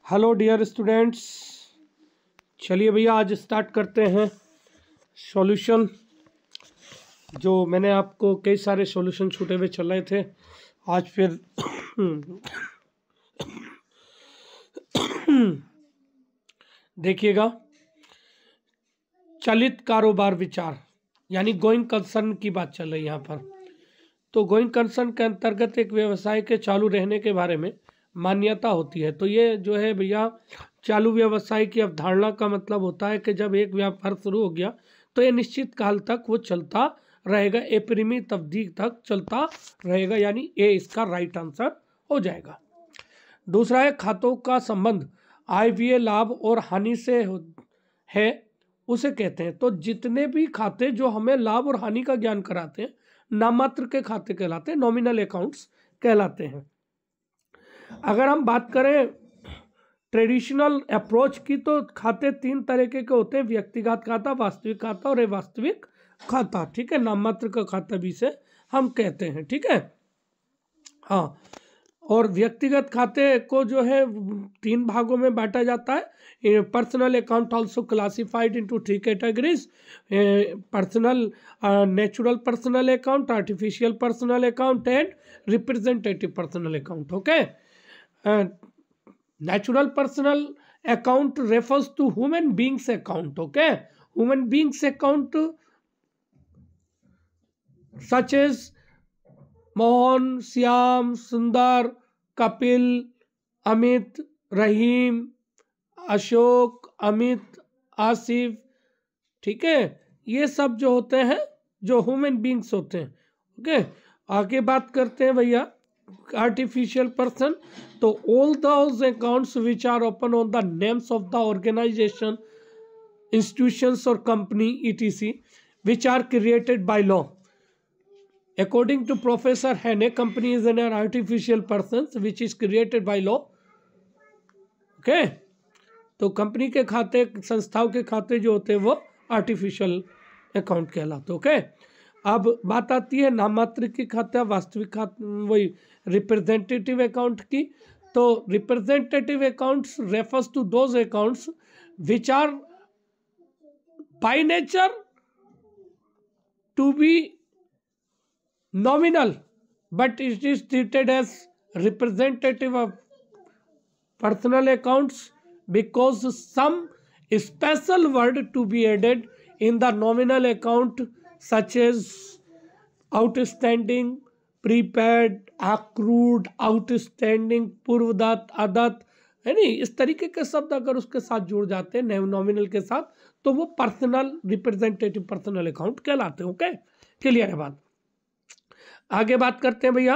Hello dear students, चलिए भैया आज स्टार्ट करते हैं सॉल्यूशन। जो मैंने आपको कई सारे सॉल्यूशन छूटे हुए चल रहे थे, आज फिर देखिएगा। चलित कारोबार विचार यानी गोइंग कंसर्न की बात चल रही है यहाँ पर। तो गोइंग कंसर्न के अंतर्गत एक व्यवसाय के चालू रहने के बारे में मान्यता होती है। तो ये जो है भैया चालू व्यवसाय की अवधारणा का मतलब होता है कि जब एक व्यापार शुरू हो गया तो ये निश्चित काल तक वो चलता रहेगा, अपरिमित अवधि तक चलता रहेगा, यानी ये इसका राइट आंसर हो जाएगा। दूसरा है खातों का संबंध आय व्यय लाभ और हानि से है, उसे कहते हैं। तो जितने भी खाते जो हमें लाभ और हानि का ज्ञान कराते हैं नाममात्र के खाते कहलाते हैं, नॉमिनल अकाउंट्स कहलाते हैं। अगर हम बात करें ट्रेडिशनल अप्रोच की तो खाते तीन तरीके के होते हैं, व्यक्तिगत खाता, वास्तविक खाता और अवास्तविक खाता। ठीक है, नाममात्र का खाता भी से हम कहते हैं। ठीक है, हाँ। और व्यक्तिगत खाते को जो है तीन भागों में बांटा जाता है। Personal account also classified into three categories: personal, natural personal account, artificial personal account and representative personal account. Okay, natural personal account refers to human beings account. Okay, human beings account such as Mohan, Shyam, सुंदर, कपिल, अमित, रहीम, अशोक, अमित, आसिफ। ठीक है, ये सब जो होते हैं जो human beings होते हैं। ओके, आगे बात करते हैं भैया आर्टिफिशियल पर्सन। तो all those accounts which are open on the names of the organisation, institutions और company etc which are created by law. According to Professor Hane, company is an artificial person which is created by law. Okay, तो company के खाते, संस्थाओं के खाते जो होते हैं वो आर्टिफिशियल अकाउंट कहलाते। ओके, अब बात आती है नाममात्र की खाता, वास्तविक खाता, वही रिप्रेजेंटेटिव अकाउंट की। तो representative accounts refers to those accounts which are by nature to be nominal but it is treated as representative of personal accounts because some special word to be added in the nominal account such as outstanding, prepaid, accrued, outstanding, Purvadatta, अदत्त, है नहीं, इस तरीके के शब्द अगर उसके साथ जुड़ जाते हैं नॉमिनल के साथ तो वो पर्सनल रिप्रेजेंटेटिव पर्सनल अकाउंट कहलाते हैं। ओके, क्लियर है बात। आगे बात करते हैं भैया,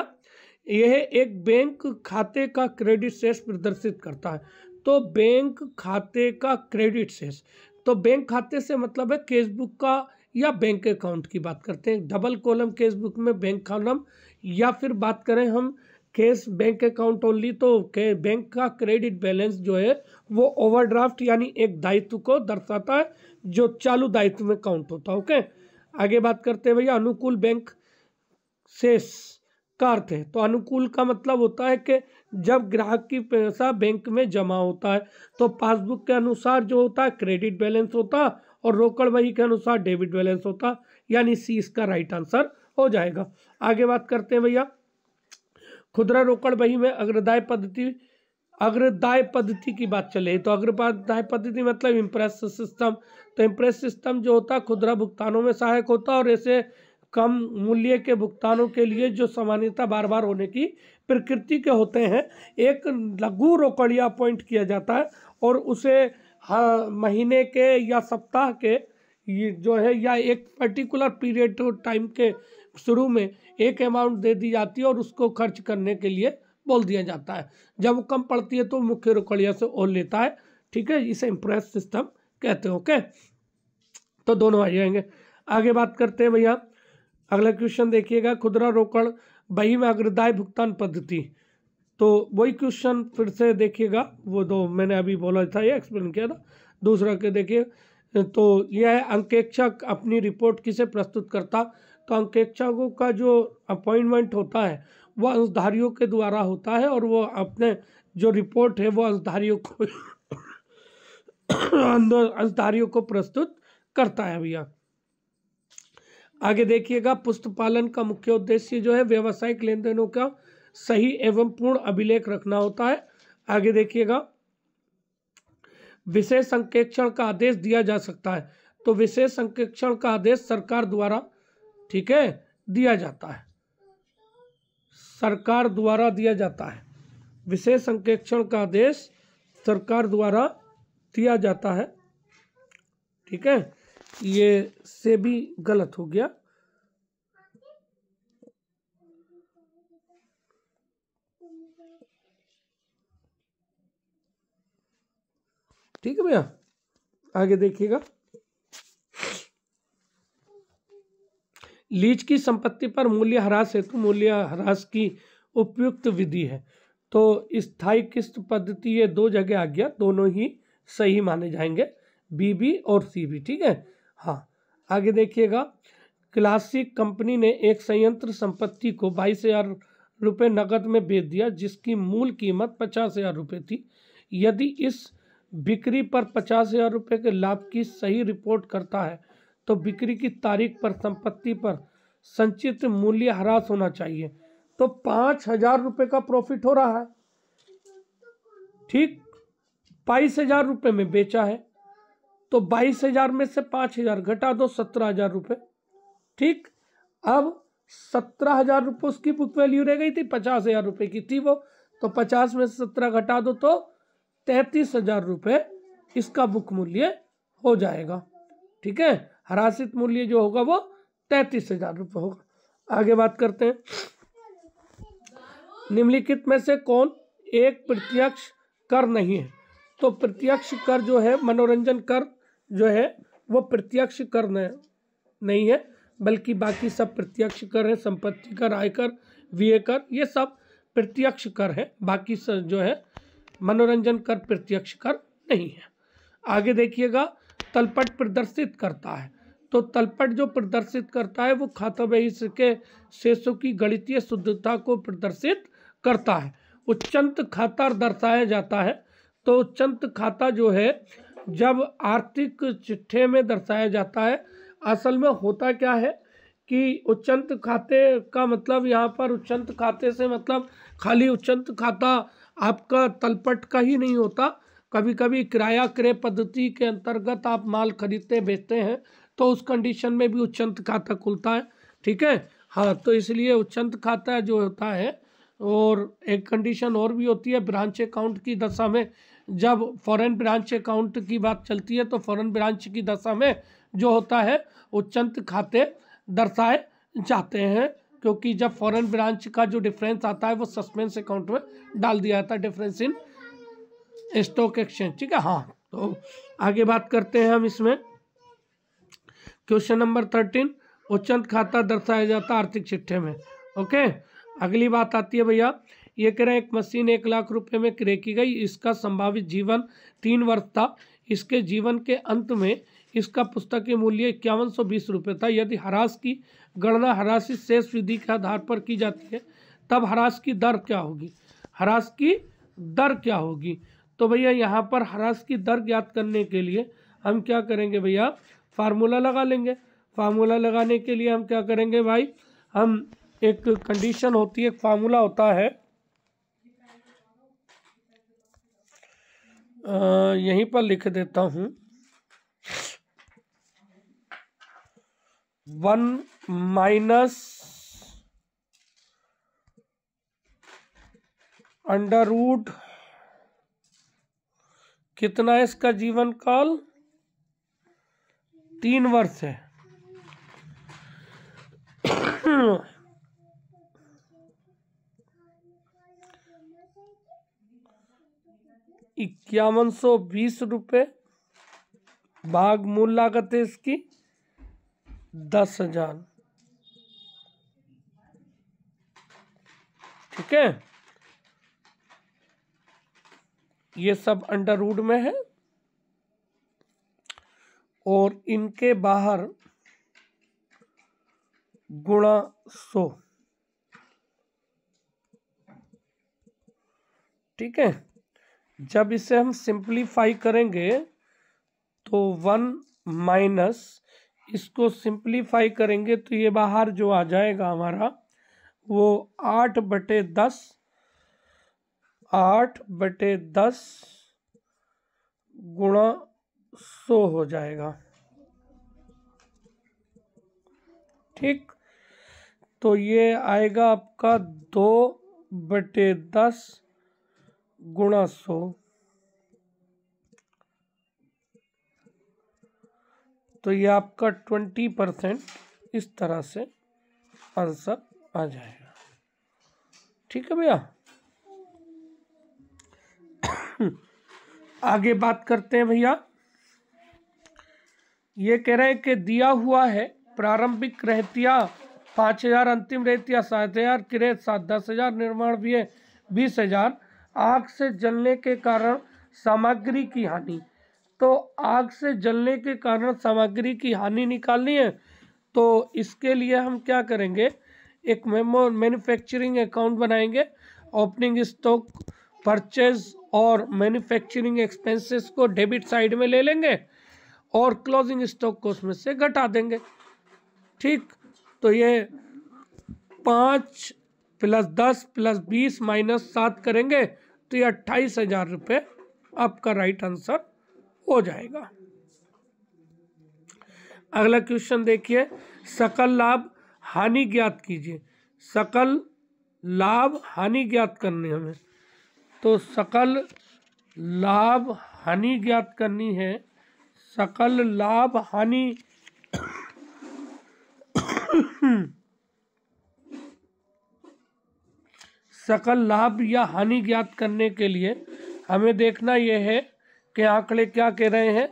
यह एक बैंक खाते का क्रेडिट शेष प्रदर्शित करता है। तो बैंक खाते का क्रेडिट शेष, तो बैंक खाते से मतलब है केस बुक का या बैंक अकाउंट की बात करते हैं। डबल कॉलम केस बुक में बैंक कॉलम, या फिर बात करें हम केस बैंक अकाउंट ओनली तो बैंक का क्रेडिट बैलेंस जो है वो ओवरड्राफ्ट यानी एक दायित्व को दर्शाता है जो चालू दायित्व में काउंट होता है। ओके, आगे बात करते हैं भैया अनुकूल बैंक शेष का अर्थ है। तो अनुकूल का मतलब होता है कि जब ग्राहक की पैसा बैंक में जमा होता है तो पासबुक के अनुसार जो होता है क्रेडिट बैलेंस होता है और रोकड़ बही के अनुसार डेबिट बैलेंस होता, यानी सी इसका राइट आंसर हो जाएगा। आगे बात करते हैं भैया खुदरा रोकड़ बही में अग्रदाय पद्धति की बात चले। तो अग्रदाय पद्धति मतलब इम्प्रेस सिस्टम। तो इम्प्रेस सिस्टम जो होता है खुदरा भुगतानों में सहायक होता है और ऐसे कम मूल्य के भुगतानों के लिए जो सामान्यतः बार बार होने की प्रकृति के होते हैं, एक लघु रोकड़िया अपॉइंट किया जाता है और उसे महीने के या सप्ताह के ये जो है या एक पर्टिकुलर पीरियड टाइम के शुरू में एक अमाउंट दे दी जाती है और उसको खर्च करने के लिए बोल दिया जाता है। जब वो कम पड़ती है तो मुख्य रोकड़िया से ओढ़ लेता है। ठीक है, इसे इम्प्रेस सिस्टम कहते हैं। ओके, तो दोनों आ जाएंगे। आगे बात करते हैं भैया, अगला क्वेश्चन देखिएगा खुदरा रोकड़ बही में अग्रदाय भुगतान पद्धति। तो वही क्वेश्चन फिर से देखिएगा, वो दो मैंने अभी बोला था, ये एक्सप्लेन किया था। दूसरा के देखिए, तो यह है अंकेक्षक अपनी रिपोर्ट किसे प्रस्तुत करता। तो अंकेक्षकों का जो अपॉइंटमेंट होता है वह अंशधारियों के द्वारा होता है और वो अपने जो रिपोर्ट है वो अंशधारियों को प्रस्तुत करता है भैया। आगे देखिएगा, पुस्तक पालन का मुख्य उद्देश्य जो है व्यावसायिक लेन देनों का सही एवं पूर्ण अभिलेख रखना होता है। आगे देखिएगा, विशेष संकेक्षण का आदेश दिया जा सकता है। तो विशेष संकेक्षण का आदेश सरकार द्वारा, ठीक है, दिया जाता है, सरकार द्वारा दिया जाता है। विशेष संकेक्षण का आदेश सरकार द्वारा दिया जाता है, ठीक है। ये से भी गलत हो गया, ठीक है भैया। आगे देखिएगा, लीज की संपत्ति पर मूल्य ह्रास हेतु मूल्य ह्रास की उपयुक्त विधि है। तो स्थायी किस्त पद्धति, ये दो जगह आ गया, दोनों ही सही माने जाएंगे, बी और सी भी, ठीक है। हाँ, आगे देखिएगा, क्लासिक कंपनी ने एक संयंत्र संपत्ति को 22,000 रुपये नकद में बेच दिया, जिसकी मूल कीमत 50,000 रुपये थी। यदि इस बिक्री पर 50,000 रुपये के लाभ की सही रिपोर्ट करता है तो बिक्री की तारीख पर संपत्ति पर संचित मूल्य ह्रास होना चाहिए। तो 5,000 रुपये का प्रॉफिट हो रहा है, ठीक, 22,000 रुपये में बेचा है, तो 22,000 में से 5,000 घटा दो, 17,000 रुपये, ठीक। अब 17,000 रुपये उसकी बुक वैल्यू रह गई थी, 50,000 रुपये की थी वो, तो 50 में से 17 घटा दो तो 33,000 रुपये इसका बुक मूल्य हो जाएगा, ठीक है। ह्रासित मूल्य जो होगा वो 33,000 रुपये होगा। आगे बात करते हैं, निम्नलिखित में से कौन एक प्रत्यक्ष कर नहीं है। तो प्रत्यक्ष कर जो है, मनोरंजन कर जो है वो प्रत्यक्ष कर नहीं है, बल्कि बाकी सब प्रत्यक्ष कर है। संपत्ति कर, आयकर, व्यय कर, ये सब प्रत्यक्ष कर है, बाकी सब जो है मनोरंजन कर प्रत्यक्ष कर नहीं है। आगे देखिएगा, तलपट प्रदर्शित करता है। तो तलपट जो प्रदर्शित करता है वो खाता बही के शेषों की गणितीय शुद्धता को प्रदर्शित करता है। उच्चंत खाता दर्शाया जाता है। तो उच्चंत खाता जो है जब आर्थिक चिट्ठे में दर्शाया जाता है, असल में होता क्या है कि उच्चंत खाते का मतलब, यहाँ पर उच्चंत खाते से मतलब खाली उच्चंत खाता आपका तलपट का ही नहीं होता। कभी कभी किराया क्रय पद्धति के अंतर्गत आप माल खरीदते बेचते हैं, तो उस कंडीशन में भी उच्चंत खाता खुलता है, ठीक है। हाँ, तो इसलिए उच्चंत खाता जो होता है, और एक कंडीशन और भी होती है ब्रांच अकाउंट की दशा में, जब फॉरेन ब्रांच अकाउंट की बात चलती है तो फॉरेन ब्रांच की दशा में जो होता है उच्चंत खाते दर्शाए जाते हैं, क्योंकि जब फॉरेन ब्रांच का जो डिफरेंस आता है वो सस्पेंस अकाउंट में डाल दिया जाता है, डिफरेंस इन स्टॉक एक्सचेंज, ठीक है। हाँ, तो आगे बात करते हैं हम इसमें, क्वेश्चन नंबर 13, उच्चंत खाता दर्शाया जाता है आर्थिक चिट्ठे में, ओके। अगली बात आती है भैया, ये कह रहे हैं एक मशीन 1 लाख रुपए में क्रय की गई, इसका संभावित जीवन 3 वर्ष था, इसके जीवन के अंत में इसका पुस्तकीय मूल्य 5120 रुपये था। यदि ह्रास की गणना ह्रासित शेष विधि के आधार पर की जाती है तब ह्रास की दर क्या होगी, ह्रास की दर क्या होगी। तो भैया यहाँ पर ह्रास की दर ज्ञात करने के लिए हम क्या करेंगे भैया, फार्मूला लगा लेंगे। फार्मूला लगाने के लिए हम क्या करेंगे भाई, हम एक कंडीशन होती है, एक फार्मूला होता है, यहीं पर लिख देता हूँ, 1 माइनस अंडर रूट कितना है, इसका जीवन काल 3 वर्ष है। 5120 रुपये भाग मूल लागत है इसकी 10,000, ठीक है। ये सब अंडर रूट में है और इनके बाहर गुणा 100, ठीक है। जब इसे हम सिंप्लीफाई करेंगे तो 1 माइनस इसको सिंप्लीफाई करेंगे तो ये बाहर जो आ जाएगा हमारा वो 8/10 गुणा 100 हो जाएगा। ठीक, तो ये आएगा आपका 2/10 गुणा 100। तो ये आपका 20% इस तरह से आंसर आ जाएगा। ठीक है भैया। आगे बात करते हैं भैया। ये कह रहे हैं कि दिया हुआ है प्रारंभिक रहतिया 5,000, अंतिम रहतिया 7,000, क्रय 10,000, निर्माण व्यय 20,000। आग से जलने के कारण सामग्री की हानि। तो आग से जलने के कारण सामग्री की हानि निकालनी है। तो इसके लिए हम क्या करेंगे, एक मैन्युफैक्चरिंग अकाउंट बनाएंगे। ओपनिंग स्टॉक, परचेज और मैन्युफैक्चरिंग एक्सपेंसेस को डेबिट साइड में ले लेंगे और क्लोजिंग स्टॉक को उसमें से घटा देंगे। ठीक, तो ये 5 + 10 + 20 - 7 करेंगे तो ये 28,000 रुपये आपका राइट आंसर हो जाएगा। अगला क्वेश्चन देखिए, सकल लाभ हानि ज्ञात कीजिए। सकल लाभ हानि ज्ञात करनी है हमें। तो सकल लाभ हानि ज्ञात करनी है। सकल लाभ हानि सकल लाभ या हानि ज्ञात करने के लिए हमें देखना यह है कि आंकड़े क्या कह रहे हैं,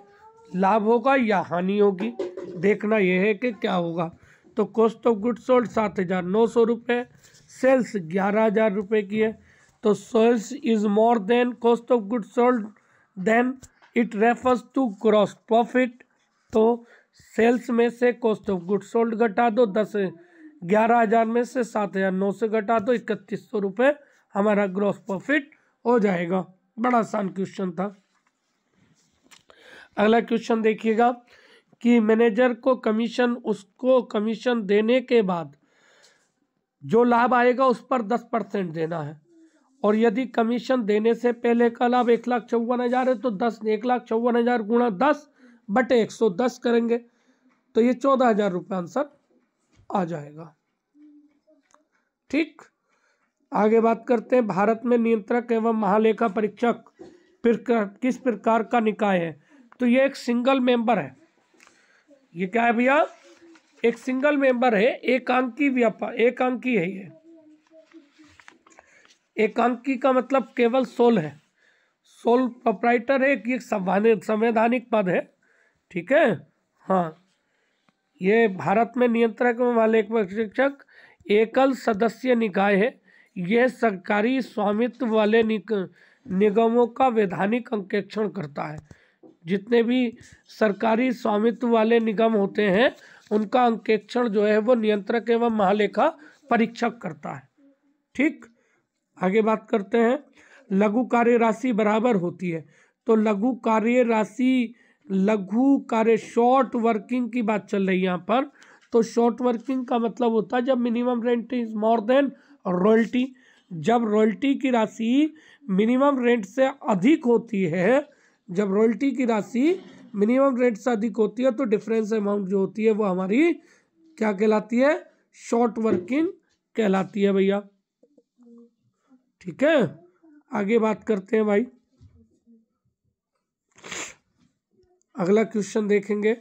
लाभ होगा या हानि होगी। देखना यह है कि क्या होगा। तो कॉस्ट ऑफ गुड्स सोल्ड 7,900 रुपये, सेल्स 11,000 रुपये की है। तो sales is more than cost of goods sold, then it refers to gross profit. तो सेल्स में से कॉस्ट ऑफ गुड्स सोल्ड घटा दो, 11,000 में से 7,900 घटा दो, 3,100 रुपये हमारा ग्रॉस प्रॉफिट हो जाएगा। बड़ा आसान क्वेश्चन था। अगला क्वेश्चन देखिएगा कि मैनेजर को उसको कमीशन देने के बाद जो लाभ आएगा उस पर 10% देना है। और यदि कमीशन देने से पहले का लाभ 1,54,000 है तो 1,54,000 गुणा 10/110 करेंगे तो ये 14,000 रुपये आंसर आ जाएगा। ठीक, आगे बात करते हैं। भारत में नियंत्रक एवं महालेखा परीक्षक किस प्रकार का निकाय है। तो ये एक सिंगल मेंबर है। ये क्या है भैया, एक सिंगल मेंबर है, एकांकी व्यापार, एकांकी है ये। एकांकी का मतलब केवल सोल है, सोल प्रोप्राइटर है। ये संवैधानिक पद है। ठीक है, हाँ। ये भारत में नियंत्रक एवं महालेखा परीक्षक एकल सदस्य निकाय है। यह सरकारी स्वामित्व वाले निगमों का वैधानिक अंकेक्षण करता है। जितने भी सरकारी स्वामित्व वाले निगम होते हैं उनका अंकेक्षण जो है वो नियंत्रक एवं महालेखा परीक्षक करता है। ठीक, आगे बात करते हैं। लघु कार्य राशि बराबर होती है। तो लघु कार्य शॉर्ट वर्किंग की बात चल रही है यहाँ पर। तो शॉर्ट वर्किंग का मतलब होता है जब minimum rent is more then royalty. जब रॉयल्टी की राशि मिनिमम रेंट से अधिक होती है, जब रॉयल्टी की राशि मिनिमम रेट से अधिक होती है तो डिफरेंस अमाउंट जो होती है वो हमारी क्या कहलाती है, शॉर्ट वर्किंग कहलाती है भैया। ठीक है, आगे बात करते हैं भाई। अगला क्वेश्चन देखेंगे।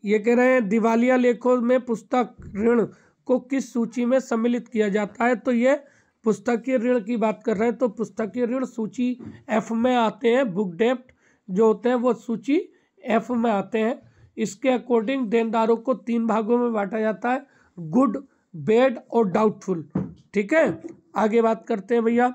ये कह रहे हैं दिवालिया लेखों में पुस्तक ऋण को किस सूची में सम्मिलित किया जाता है। तो ये पुस्तकीय ऋण की बात कर रहे हैं। तो पुस्तकीय ऋण सूची एफ में आते हैं। बुक डेप्ट जो होते हैं वो सूची एफ में आते हैं। इसके अकॉर्डिंग देनदारों को 3 भागों में बांटा जाता है, गुड, बैड और डाउटफुल। ठीक है, आगे बात करते हैं भैया।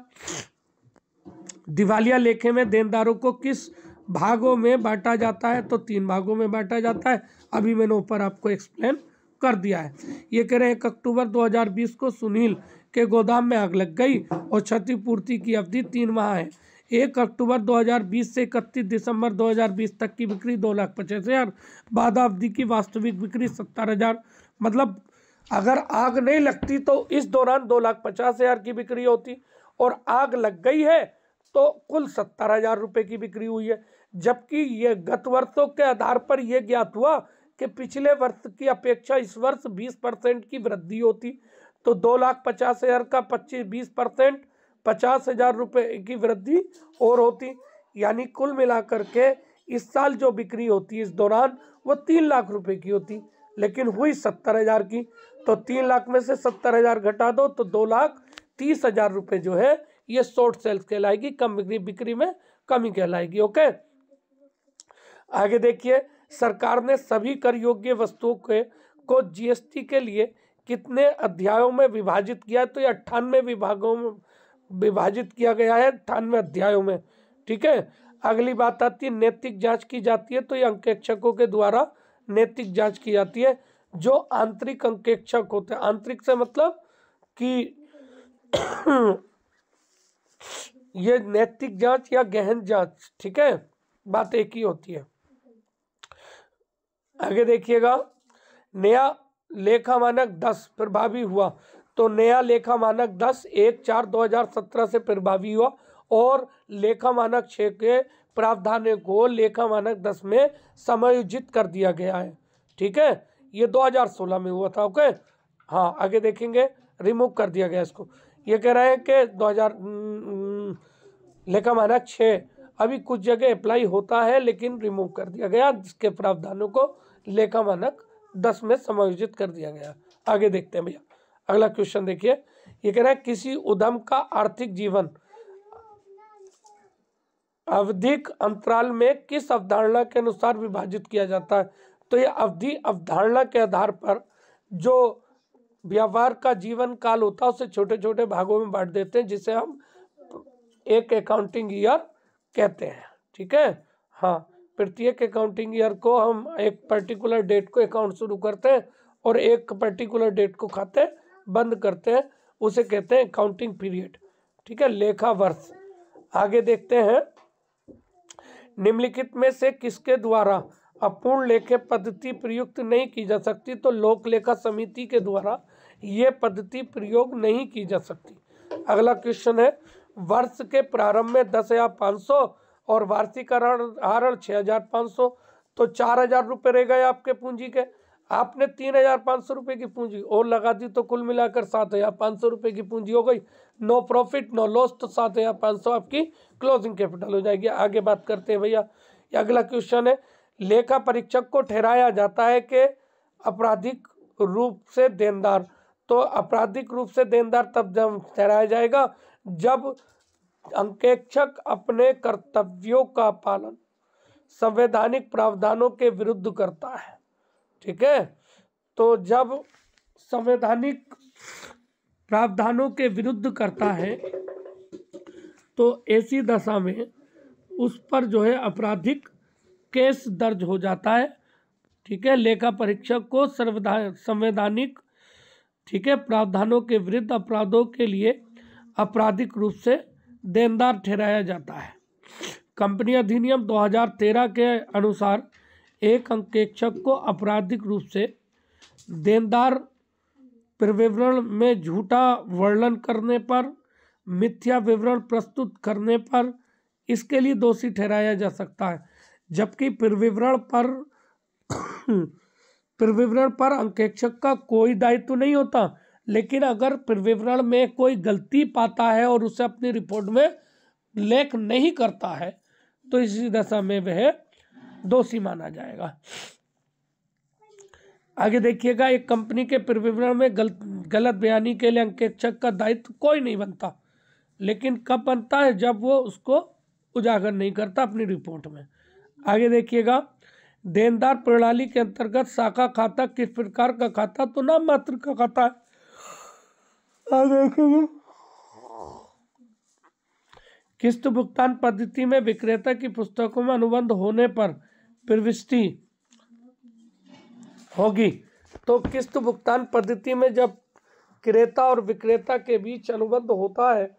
दिवालिया लेखे में देनदारों को किस भागों में बांटा जाता है। तो 3 भागों में बांटा जाता है। अभी मैंने ऊपर आपको एक्सप्लेन कर दिया है। ये कह रहे हैं 1 अक्टूबर 2020 को सुनील के गोदाम में आग लग गई और क्षतिपूर्ति की अवधि 3 माह है। 1 अक्टूबर 2020 से 31 दिसंबर 2020 तक की बिक्री 2,50,000, बाद अवधि की वास्तविक बिक्री 70,000। मतलब अगर आग नहीं लगती तो इस दौरान 2,50,000 की बिक्री होती, और आग लग गई है तो कुल 70,000 रुपये की बिक्री हुई है। जबकि ये गत वर्षों के आधार पर यह ज्ञात हुआ कि पिछले वर्ष की अपेक्षा इस वर्ष 20% की वृद्धि होती, तो 2,50,000 का 20% 50,000 रुपये की वृद्धि और होती। यानी कुल मिलाकर के इस साल जो बिक्री होती इस दौरान वो 3 लाख रुपए की होती, लेकिन हुई 70,000 की। तो 3 लाख में से 70,000 घटा दो तो 2,30,000 रुपये जो है ये शॉर्ट सेल्स कहलाएगी, कम बिक्री में कमी कहलाएगी। ओके, आगे देखिए, सरकार ने सभी कर योग्य वस्तुओं को जीएसटी के लिए कितने अध्यायों में विभाजित किया है? तो ये 98 विभागों में विभाजित किया गया है, 98 अध्यायों में। ठीक है, अगली बात आती है नैतिक जांच की जाती है। तो ये अंकेक्षकों के द्वारा नैतिक जांच की जाती है, जो आंतरिक अंकेक्षक होते हैं। आंतरिक से मतलब कि ये नैतिक जांच या गहन जांच, ठीक है, बात एक ही होती है। आगे देखिएगा, नया लेखा मानक 10 प्रभावी हुआ। तो नया लेखा मानक 10 1/4/2017 से प्रभावी हुआ और लेखा मानक 6 के प्रावधानों को लेखा मानक 10 में समायोजित कर दिया गया है। ठीक है, ये 2016 में हुआ था। ओके, हाँ, आगे देखेंगे, रिमूव कर दिया गया इसको। ये कह रहे हैं कि 2000 लेखा मानक 6 अभी कुछ जगह अप्लाई होता है लेकिन रिमूव कर दिया गया, जिसके प्रावधानों को लेखा मानक 10 में समायोजित कर दिया गया। आगे देखते हैं भैया, अगला क्वेश्चन देखिए। ये कह रहा है किसी उद्यम का आर्थिक जीवन आवधिक अंतराल में किस अवधारणा के अनुसार विभाजित किया जाता है? तो ये अवधि अवधारणा के आधार पर जो व्यापार का जीवन काल होता है उसे छोटे छोटे भागों में बांट देते हैं, जिसे हम एक अकाउंटिंग ईयर कहते हैं। ठीक है, हाँ, प्रत्येक अकाउंटिंग ईयर को हम एक पर्टिकुलर डेट को अकाउंट शुरू करते हैं और एक पर्टिकुलर डेट को खाते बंद करते हैं, उसे कहते हैं अकाउंटिंग पीरियड। ठीक है, लेखा वर्ष। आगे देखते हैं, निम्नलिखित में से किसके द्वारा अपूर्ण लेखे पद्धति प्रयुक्त नहीं की जा सकती? तो लोक लेखा समिति के द्वारा ये पद्धति प्रयोग नहीं की जा सकती। अगला क्वेश्चन है, वर्ष के प्रारंभ में 10,500 और वार्षिक आहरण 6,500, तो 4,000 रुपये रह गए आपके पूंजी के। आपने 3,500 रुपये की पूंजी और लगा दी तो कुल मिलाकर 7,500 रुपये की पूंजी हो गई। नो प्रॉफिट नो लॉस, तो 7,500 आपकी क्लोजिंग कैपिटल हो जाएगी। आगे बात करते हैं भैया, अगला क्वेश्चन है, लेखा परीक्षक को ठहराया जाता है कि आपराधिक रूप से देनदार। तो आपराधिक रूप से देनदार तब जब ठहराया जाएगा जब अंकेक्षक अपने कर्तव्यों का पालन संवैधानिक प्रावधानों के विरुद्ध करता है। ठीक है, तो जब संवैधानिक प्रावधानों के विरुद्ध करता है तो ऐसी दशा में उस पर जो है आपराधिक केस दर्ज हो जाता है। ठीक है, लेखा परीक्षक को संवैधानिक, ठीक है, प्रावधानों के विरुद्ध अपराधों के लिए आपराधिक रूप से देनदार ठहराया जाता है। कंपनी अधिनियम 2013 के अनुसार एक अंकेक्षक को आपराधिक रूप से देनदार प्रविवरण में झूठा वर्णन करने पर, मिथ्या विवरण प्रस्तुत करने पर इसके लिए दोषी ठहराया जा सकता है। जबकि प्रविवरण पर अंकेक्षक का कोई दायित्व नहीं होता, लेकिन अगर प्रविवरण में कोई गलती पाता है और उसे अपनी रिपोर्ट में लेख नहीं करता है तो इसी दशा में वह दोषी माना जाएगा। आगे देखिएगा, एक कंपनी के प्रविवरण में गलत बयानी के लिए अंकेक्षक का दायित्व कोई नहीं बनता, लेकिन कब बनता है? जब वो उसको उजागर नहीं करता अपनी रिपोर्ट में। आगे देखिएगा, देनदार प्रणाली के अंतर्गत शाखा खाता किस प्रकार का खाता? तो नाम मात्र का खाता है। आगे देखिएगा, किस्त भुगतान पद्धति में विक्रेता की पुस्तकों में अनुबंध होने पर प्रविष्टि होगी। तो किस्त भुगतान पद्धति में जब क्रेता और विक्रेता के बीच अनुबंध होता है,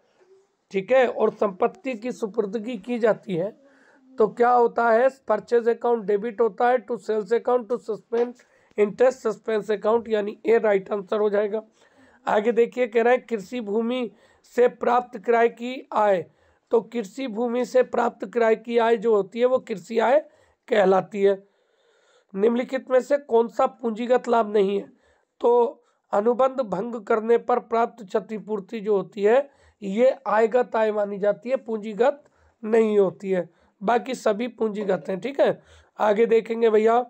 ठीक है, और संपत्ति की सुपुर्दगी की जाती है, तो क्या होता है, परचेज अकाउंट डेबिट होता है to sales account to suspend interest suspense account, यानी ए राइट आंसर हो जाएगा। आगे देखिए, कह रहा है कृषि भूमि से प्राप्त किराए की आय। तो कृषि भूमि से प्राप्त किराए की आय जो होती है वो कृषि आय कहलाती है। निम्नलिखित में से कौन सा पूंजीगत लाभ नहीं है? तो अनुबंध भंग करने पर प्राप्त क्षतिपूर्ति जो होती है ये आयगत आय मानी जाती है, पूंजीगत नहीं होती है। बाकी सभी पूंजीगत हैं, ठीक है। आगे देखेंगे भैया,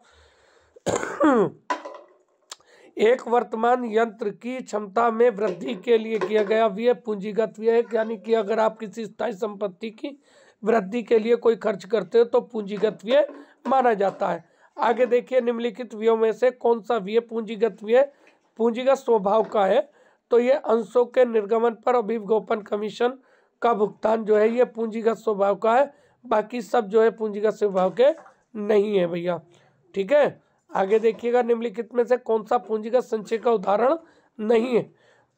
एक वर्तमान यंत्र की क्षमता में वृद्धि के लिए किया गया व्यय पूंजीगत व्यय, यानी कि अगर आप किसी स्थायी संपत्ति की वृद्धि के लिए कोई खर्च करते हो तो पूंजीगत व्यय माना जाता है। आगे देखिए, निम्नलिखित व्ययों में से कौन सा व्यय पूंजीगत व्यय पूंजीगत स्वभाव का है? तो ये अंशों के निर्गमन पर अभिगोपन कमीशन का भुगतान जो है ये पूंजीगत स्वभाव का है, बाकी सब जो है पूंजीगत स्वभाव के नहीं है भैया, ठीक है। आगे देखिएगा, निम्नलिखित में से कौन सा पूंजीगत संचय का उदाहरण नहीं है?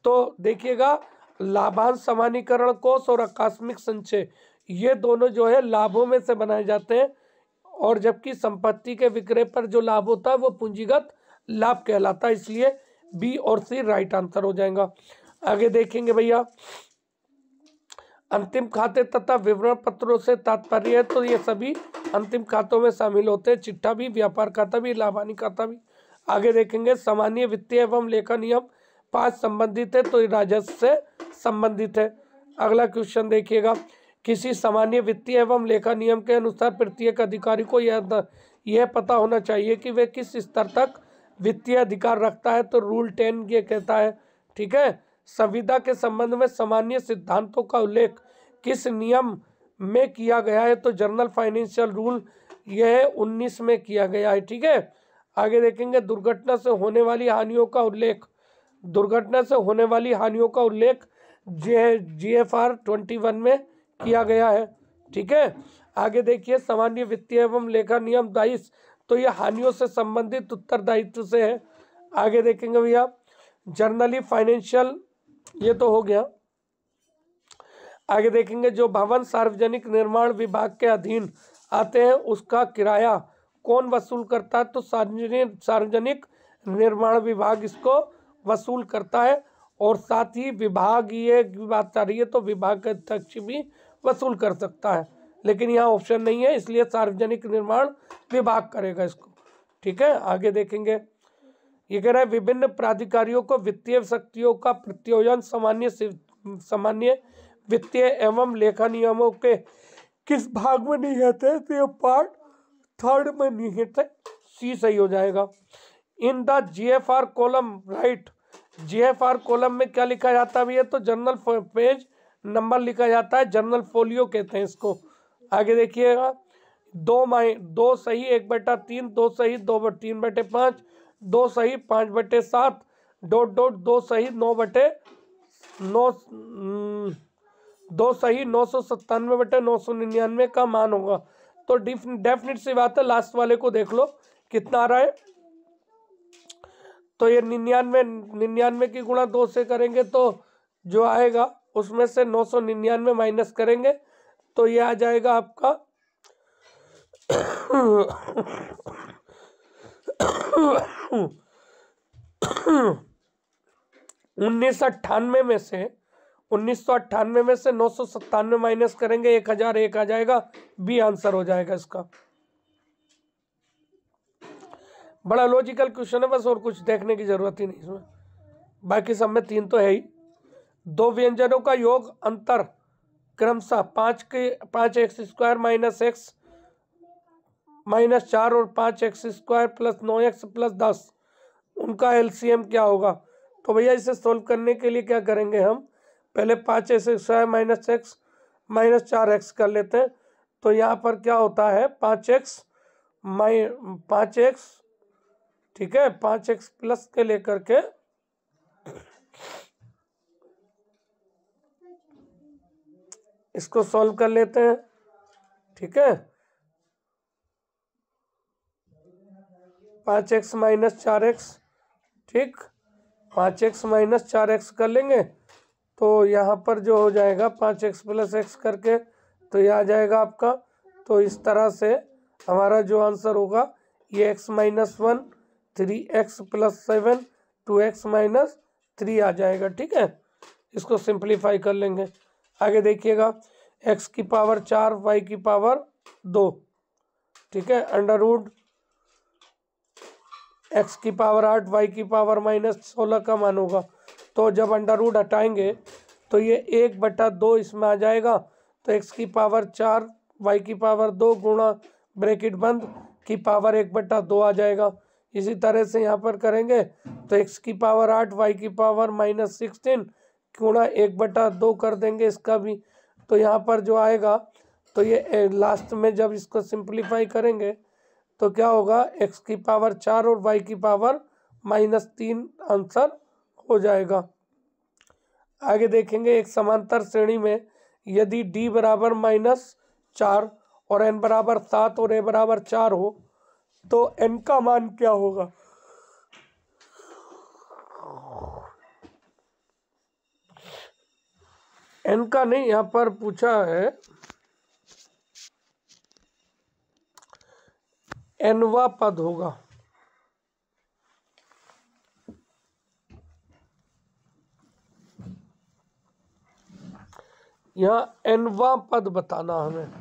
तो देखिएगा, लाभांश समानीकरण कोष और आकस्मिक संचय ये दोनों जो है लाभों में से बनाए जाते हैं, और जबकि संपत्ति के विक्रय पर जो लाभ होता है वो पूंजीगत लाभ कहलाता है, इसलिए बी और सी राइट आंसर हो जाएगा। आगे देखेंगे भैया, अंतिम खाते तथा विवरण पत्रों से तात्पर्य है, तो ये सभी अंतिम खातों में शामिल होते हैं, चिट्ठा भी, व्यापार खाता भी, लाभानी खाता भी। आगे देखेंगे, सामान्य वित्तीय एवं लेखा नियम 5 संबंधित है, तो ये राजस्व से संबंधित है। अगला क्वेश्चन देखिएगा, किसी सामान्य वित्तीय एवं लेखा नियम के अनुसार प्रत्येक अधिकारी को यह पता होना चाहिए कि वे किस स्तर तक वित्तीय अधिकार रखता है, तो रूल 10 ये कहता है, ठीक है। संविदा के संबंध में सामान्य सिद्धांतों का उल्लेख किस नियम में किया गया है? तो जर्नल फाइनेंशियल रूल यह 19 में किया गया है, ठीक है। आगे देखेंगे, दुर्घटना से होने वाली हानियों का उल्लेख, दुर्घटना से होने वाली हानियों का उल्लेख GFR 21 में किया गया है, ठीक है। आगे देखिए, सामान्य वित्तीय एवं लेखा नियम 22, तो ये हानियों से संबंधित उत्तरदायित्व से है। आगे देखेंगे भैया, जर्नली फाइनेंशियल ये तो हो गया। आगे देखेंगे, जो भवन सार्वजनिक निर्माण विभाग के अधीन आते हैं उसका किराया कौन वसूल करता है? तो सार्वजनिक निर्माण विभाग इसको वसूल करता है, और साथ ही विभागीय की बात आ रही है तो विभाग का अध्यक्ष भी वसूल कर सकता है, लेकिन यहाँ ऑप्शन नहीं है, इसलिए सार्वजनिक निर्माण विभाग करेगा इसको, ठीक है। आगे देखेंगे, ये कह रहा है विभिन्न प्राधिकारियों को वित्तीय शक्तियों का प्रत्योजन सामान्य वित्तीय एवं लेखा नियमों के किस भाग में निहित है? तो ये पार्ट 3 में निहित है, सी सही हो जाएगा। In the GFR column right, GFR column में क्या लिखा जाता है भैया? तो जर्नल पेज नंबर लिखा जाता है, जर्नल फोलियो कहते हैं इसको। आगे देखिएगा, 2 सही 1/3, 2 सही 2/3/5, 2 सही 5/7, ... 2 सही 9/9, 2 सही 997/999 का मान होगा। तो डेफिनेट सी बात है, लास्ट वाले को देख लो कितना आ रहा है। तो ये 99 की गुणा 2 से करेंगे तो जो आएगा उसमें से 999 माइनस करेंगे तो ये आ जाएगा आपका 1998 में से 997 माइनस करेंगे 1001 आ जाएगा, बी आंसर हो जाएगा इसका। बड़ा लॉजिकल क्वेश्चन है, बस और कुछ देखने की जरूरत ही नहीं इसमें, बाकी सब में 3 तो है ही। 2 व्यंजनों का योग अंतर क्रमशः 5x² माइनस x माइनस 4 और 5x² प्लस 9x प्लस 10, उनका LCM क्या होगा? तो भैया इसे सोल्व करने के लिए क्या करेंगे, हम पहले 5x² minus x minus 4x कर लेते हैं। तो यहाँ पर क्या होता है 5x, ठीक है, 5x प्लस के लेकर के इसको सॉल्व कर लेते हैं, ठीक है। 5x माइनस 4x ठीक, 5x माइनस 4x कर लेंगे तो यहाँ पर जो हो जाएगा 5x प्लस x करके तो ये आ जाएगा आपका। तो इस तरह से हमारा जो आंसर होगा ये x minus 1, 3x plus 7, 2x minus 3 आ जाएगा। ठीक है, इसको सिंप्लीफाई कर लेंगे। आगे देखिएगा, x की पावर 4, y की पावर 2। ठीक है, अंडर रूट x की पावर 8, y की पावर माइनस 16 का मान होगा। तो जब अंडर रूट हटाएंगे तो ये 1/2 इसमें आ जाएगा। तो x की पावर 4, y की पावर 2 गुणा ब्रैकेट बंद की पावर 1/2 आ जाएगा। इसी तरह से यहाँ पर करेंगे तो x की पावर 8, y की पावर माइनस 16 गुणा 1/2 कर देंगे इसका भी। तो यहाँ पर जो आएगा तो ये लास्ट में जब इसको सिंप्लीफाई करेंगे तो क्या होगा, x की पावर 4 और y की पावर माइनस 3 आंसर हो जाएगा। आगे देखेंगे, एक समांतर श्रेणी में यदि d बराबर -4 और n बराबर 7 और a बराबर 4 हो तो n का मान क्या होगा। n का नहीं, यहाँ पर पूछा है nवा पद होगा। यहाँ nवा पद बताना हमें,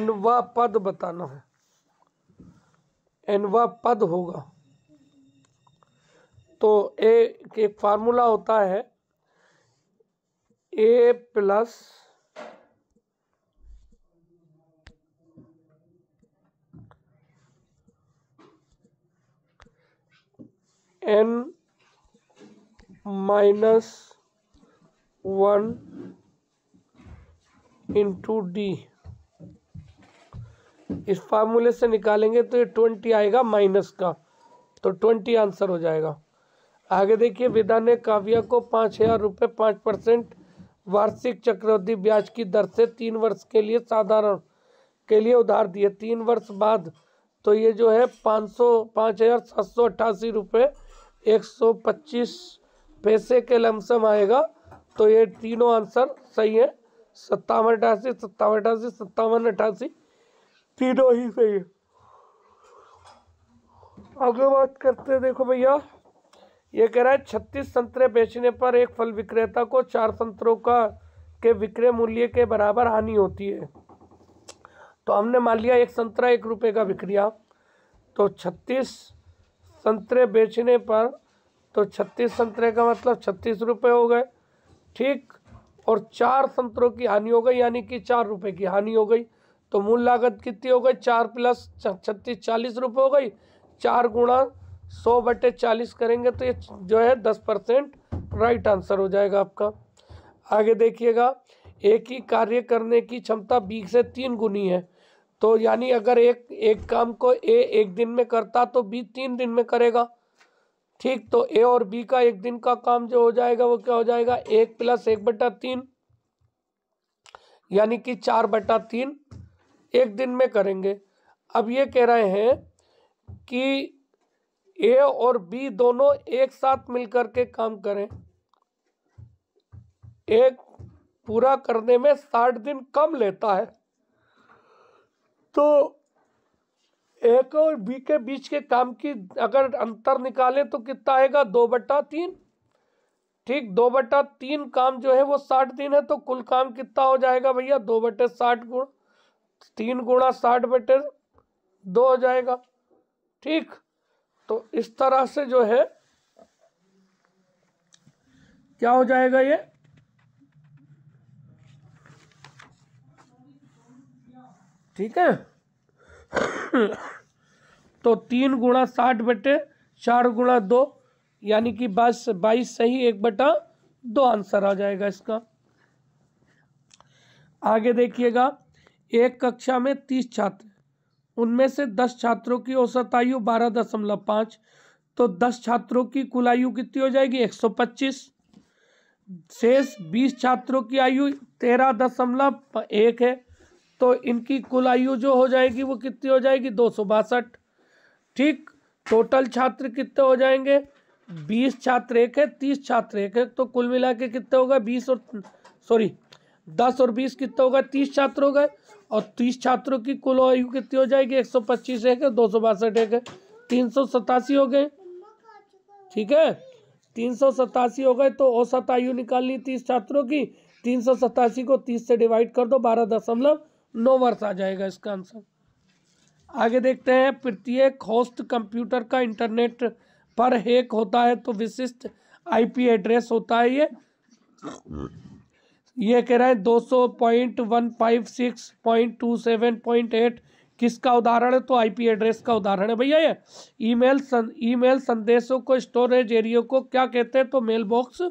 nवा पद बताना है, nवा पद होगा। तो एक फार्मूला होता है a plus n minus 1 into D. इस फार्मूले से निकालेंगे तो ये 20 आएगा माइनस का, तो 20 आंसर हो जाएगा। आगे देखिए, विदा ने काव्या को 5,000 रुपये 5% वार्षिक चक्रवृद्धि ब्याज की दर से 3 वर्ष के लिए साधारण के लिए उधार दिए। 3 वर्ष बाद तो ये जो है 5,788 रुपये 125 पैसे के लमसम आएगा। तो ये तीनों आंसर सही है, 57, 88, 57, 88, 57, 88 तीनों ही सही है। आगे बात करते हैं, देखो भैया ये कह रहा है 36 संतरे बेचने पर एक फल विक्रेता को 4 संतरों के विक्रय मूल्य के बराबर हानि होती है। तो हमने मान लिया एक संतरा 1 रुपये का बिक रिया, तो 36 संतरे बेचने पर तो 36 संतरे का मतलब 36 रुपये हो गए। ठीक, और 4 संतरों की हानि हो गई, यानी कि 4 रुपये की हानि हो गई। तो मूल लागत कितनी हो गई, 4 प्लस 36 40 रुपये हो गई। 4 गुणा 100/40 करेंगे तो ये जो है 10% राइट आंसर हो जाएगा आपका। आगे देखिएगा, एक ही कार्य करने की क्षमता बी से 3 गुनी है। तो यानी अगर एक काम को ए 1 दिन में करता तो बी 3 दिन में करेगा। ठीक, तो ए और बी का 1 दिन का काम जो हो जाएगा वो क्या हो जाएगा, 1 प्लस 1/3 यानी कि 4/3 1 दिन में करेंगे। अब ये कह रहे हैं कि ए और बी दोनों एक साथ मिलकर के काम करें। एक पूरा करने में 60 दिन कम लेता है, तो एक और बी के बीच के काम की अगर अंतर निकालें तो कितना आएगा, 2/3। ठीक, 2/3 काम जो है वो 60 दिन है, तो कुल काम कितना हो जाएगा भैया, 2/60 गुण 3 गुणा 60/2 हो जाएगा। ठीक, तो इस तरह से जो है क्या हो जाएगा ये, ठीक है। तो 3 गुणा 60/4 गुणा 2 यानी कि 22 सही 1/2 आंसर आ जाएगा इसका। आगे देखिएगा, एक कक्षा में 30 छात्र, उनमें से 10 छात्रों की औसत आयु 12.5, तो 10 छात्रों की कुल आयु कितनी हो जाएगी, 125। शेष 20 छात्रों की आयु 13.1 है, तो इनकी कुल आयु जो हो जाएगी वो कितनी हो जाएगी, 262। ठीक, टोटल छात्र कितने हो जाएंगे, 20 छात्र एक है, 30 छात्र एक है, तो कुल मिला के कितने होगा 10 और 20 कितने होगा 30 छात्र हो गए, और 30 छात्रों की कुल आयु कितनी हो जाएगी 125 एक है, 262 एक है, 387 हो गए। ठीक है, 387 हो गए, तो औसत आयु निकालनी 30 छात्रों की, 387 को 30 से डिवाइड कर दो, 12.9 वर्ष आ जाएगा इसका आंसर। आगे देखते हैं, प्रत्येक होस्ट कंप्यूटर का इंटरनेट पर हैक होता है तो विशिष्ट आईपी एड्रेस होता है ये कह रहा है 200.156.27.8 किसका उदाहरण है, तो आईपी एड्रेस का उदाहरण है भैया ये। ईमेल संदेशों को स्टोरेज एरिया को क्या कहते हैं, तो मेल बॉक्स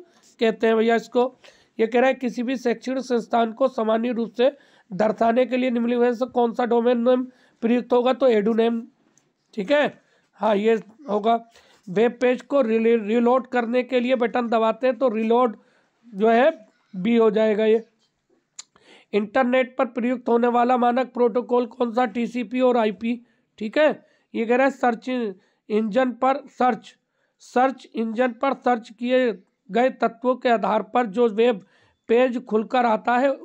कहते हैं भैया इसको। ये कह रहा है किसी भी शैक्षणिक संस्थान को सामान्य रूप से दर्शाने के लिए निम्नलिखित से कौन सा डोमेन नेम प्रयुक्त होगा, तो एडू नेम। ठीक है, हाँ ये होगा। वेब पेज को रिलोड करने के लिए बटन दबाते हैं तो रिलोड जो है बी हो जाएगा ये। इंटरनेट पर प्रयुक्त होने वाला मानक प्रोटोकॉल कौन सा, टीसीपी और आईपी। ठीक है, ये कह रहा है सर्च इंजन पर सर्च किए गए तत्वों के आधार पर जो वेब पेज खुलकर आता है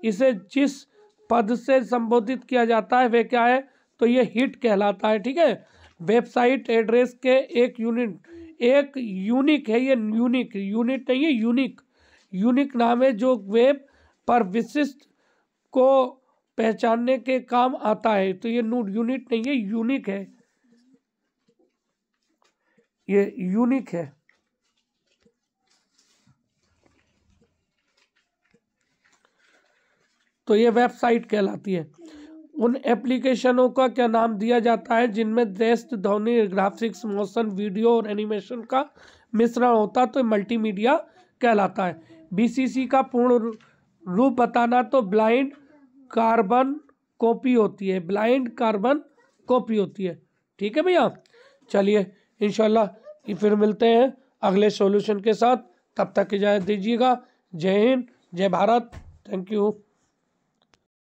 इसे जिस पद से संबोधित किया जाता है वे क्या है, तो ये हिट कहलाता है। ठीक है, वेबसाइट एड्रेस के एक यूनिक है, ये यूनिट नहीं है, यूनिक नाम है जो वेब पर विशिष्ट को पहचानने के काम आता है, तो ये यूनिट नहीं है, यूनिक है, ये यूनिक है। तो ये वेबसाइट कहलाती है। उन एप्लीकेशनों का क्या नाम दिया जाता है जिनमें दृश्य, ध्वनि, ग्राफिक्स, मोशन, वीडियो और एनिमेशन का मिश्रण होता, तो मल्टीमीडिया कहलाता है। बीसीसी का पूर्ण रूप बताना, तो ब्लाइंड कार्बन कॉपी होती है, ब्लाइंड कार्बन कॉपी होती है। ठीक है भैया, चलिए इंशाल्लाह फिर मिलते हैं अगले सॉल्यूशन के साथ, तब तक इजाज़त दीजिएगा। जय हिंद, जय भारत, थैंक यू।